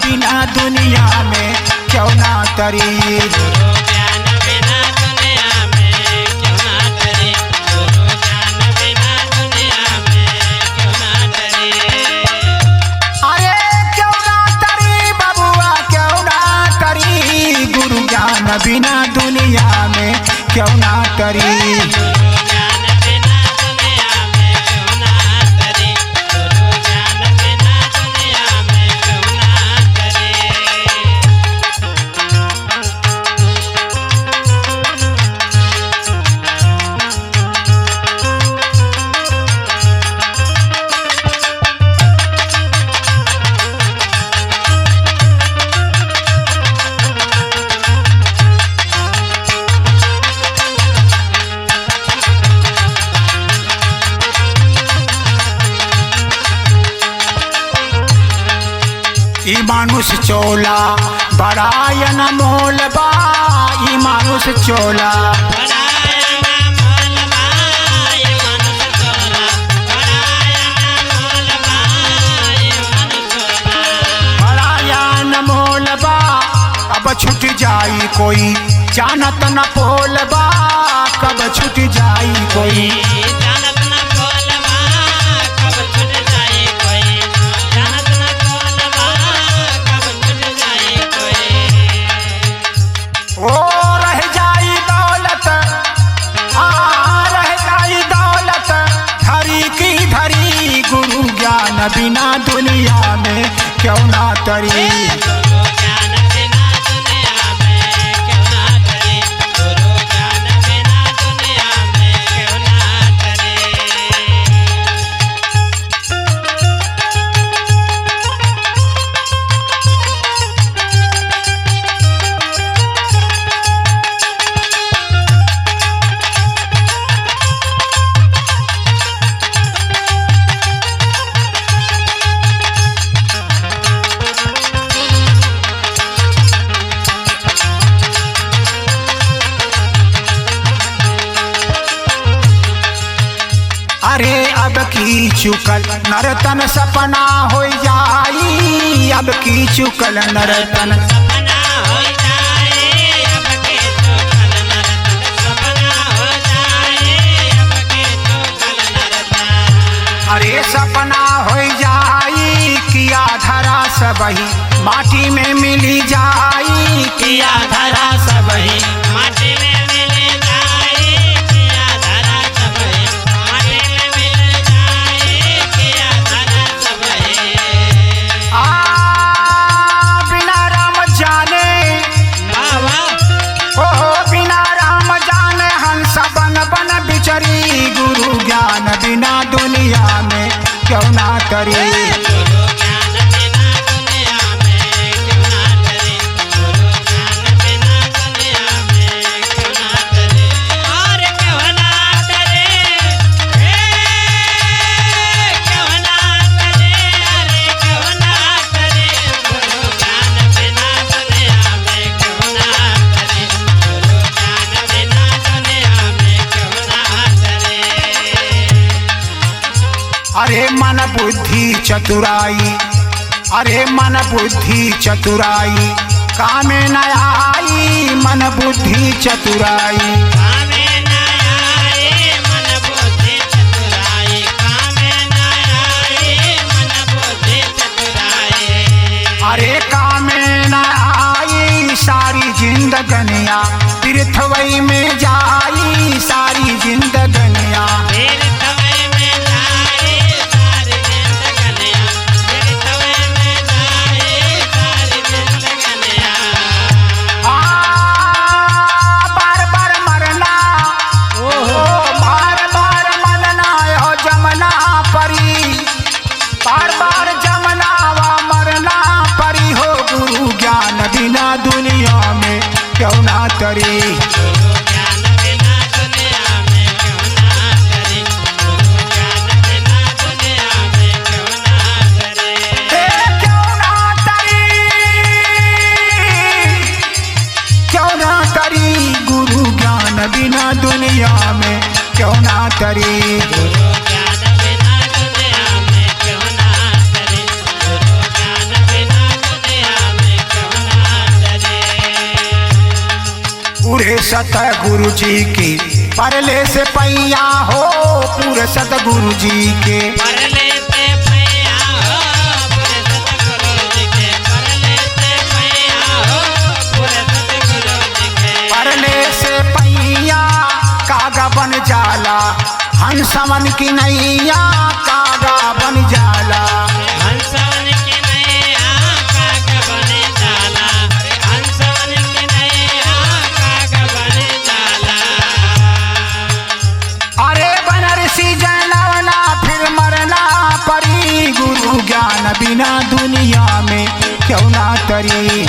बिना दुनिया में क्यों ना तरी। गुरु ज्ञान बिना दुनिया में क्यों ना तरी। गुरु ज्ञान बिना दुनिया में क्यों ना तरी। अरे क्यों ना तरी बबुआ क्यों ना तरी। गुरु ज्ञान बिना दुनिया में क्यों ना तरी। ई मानुष चोला बड़ायन मोल बा। ई मानुष चोला बड़ायन मोल बा। अब छूट जाई कोई जानत न पोल बा। कब छूट जाई कोई बिना दुनिया में क्यों ना तरी। गुरु ज्ञान बिना दुनिया में क्यों ना तरी। गुरु ज्ञान बिना दुनिया में क्यों ना तरी। अरे अब की चुकल नरतन सपना हो जाई। अब की चुकल नरतन सपना हो जाए। अब के चुकल नरतन सपना हो जाए। अब के चुकल नरतन अरे सपना हो जाई। किया धरा सबही माटी में मिली जाई। किया धरा सबही माटी में मिल जाए। किया धरा सबही माटी में मिल जाए। किया धरा सबही बिना राम जाने बाबा ओ बिना राम जाने हंस बन बन बिचरी। गुरु ज्ञान बिना दुनिया में क्यों ना तरी। गुरु ज्ञान बिना दुनिया में क्यों ना तरी। गुरु ज्ञान बिना दुनिया में क्यों ना तरी। और क्यों ना तरी। क्यों ना तरी। अरे क्यों ना तरी। गुरु ज्ञान बिना दुनिया में क्यों ना तरी। गुरु ज्ञान बिना दुनिया में क्यों ना तरी। अरे मन बुद्धि चतुराई। अरे मन बुद्धि चतुराई कामे न आई। मन बुद्धि चतुराई कामे न आए। मन बुद्धि चतुराई कामे न आए। मन बुद्धि चतुराई अरे कामे न आई। सारी जिंदगनिया तीर्थवई में जाई। सारी जिंदगनिया फिर तवे में जाए। सारी जिंदगनिया फिर तवे में जाए। सारी जिंदगनिया बार बार मरना ओ बार बार मरना हो जमना परी। बार बार जमना वा मरना परी हो। गुरु ज्ञान बिना दुनिया में क्यों ना तरी। गुरु ज्ञान बिना दुनिया में क्यों ना तरी। गुरु ज्ञान बिना दुनिया में क्यों ना तरी। क्यों ना तरी। क्यों ना तरी। गुरु ज्ञान बिना दुनिया में क्यों ना तरी। गुरु ज्ञान बिना दुनिया में क्यों ना तरी। गुरु ज्ञान बिना दुनिया सतगुरु जी की परले से पैया हो पूरे सतगुरु जी के परले से पैया हो पूरे सतगुरु जी के परले से पैया हो पूरे सतगुरु जी के परले से पैया कागा बन जाला हंसवन की नैया कागा बन जाला हंसवन की नैया कागा बन जाला हंसवन की नैया कागा बन जाला अरे बनरसी जनवना फिर मरना परी गुरु ज्ञान बिना दुनिया में क्यों ना तरी।